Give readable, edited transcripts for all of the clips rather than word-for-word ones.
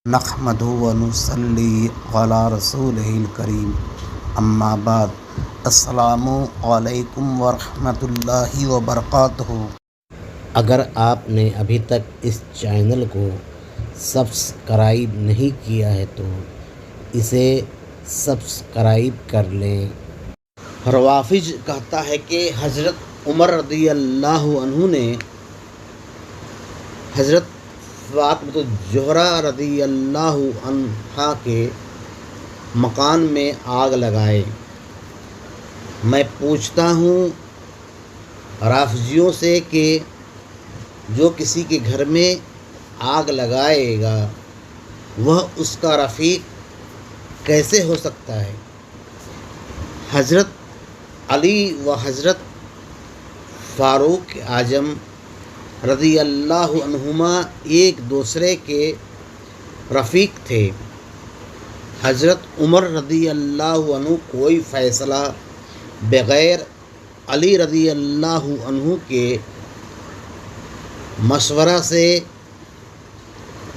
نحمدہ ونصلی علی رسولہ الکریم اما بعد السلام علیکم ورحمۃ اللہ وبرکاتہ۔ اگر آپ نے ابھی تک اس چینل کو سبسکرائب نہیں کیا ہے تو اسے سبسکرائب کر لیں۔ روافض کہتا ہے کہ حضرت عمر رضی اللہ عنہ نے حضرت فاطمہ الزہرا رضی اللہ عنہا کے مکان میں آگ لگائے۔ میں پوچھتا ہوں رافضیوں سے کہ جو کسی کے گھر میں آگ لگائے گا وہ اس کا رفیق کیسے ہو سکتا ہے؟ حضرت علی و حضرت فاروق اعظم رضی اللہ عنہما ایک دوسرے کے رفیق تھے۔ حضرت عمر رضی اللہ عنہ کوئی فیصلہ بغیر علی رضی اللہ عنہ کے مشورہ سے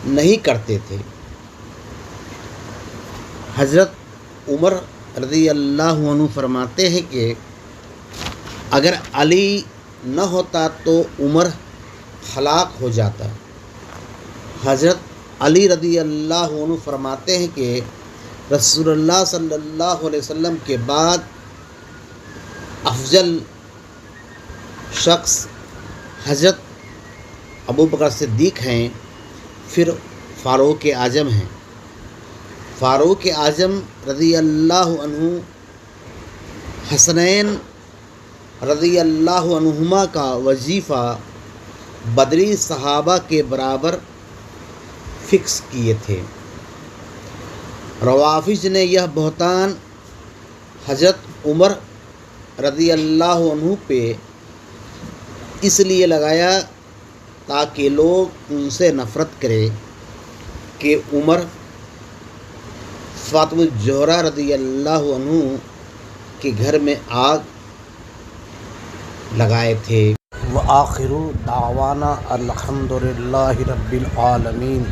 نہیں کرتے تھے۔ حضرت عمر رضی اللہ عنہ فرماتے ہیں کہ اگر علی نہ ہوتا تو عمر ہلاک ہو جاتا۔ حضرت علی رضی اللہ عنہ فرماتے ہیں کہ رسول اللہ صلی اللہ علیہ وسلم کے بعد افضل شخص حضرت ابوبکر صدیق ہیں، پھر فاروق اعظم ہیں۔ فاروق اعظم رضی اللہ عنہ حسنین رضی اللہ عنہما کا وظیفہ بدری صحابہ کے برابر فکس کیے تھے۔ روافض نے یہ بہتان حضرت عمر رضی اللہ عنہ پہ اس لیے لگایا تاکہ لوگ ان سے نفرت کریں کہ عمر فاطمہ الزہرا رضی اللہ عنہ کے گھر میں آگ لگائے تھے۔ وآخر دعوانا الحمد للہ رب العالمین۔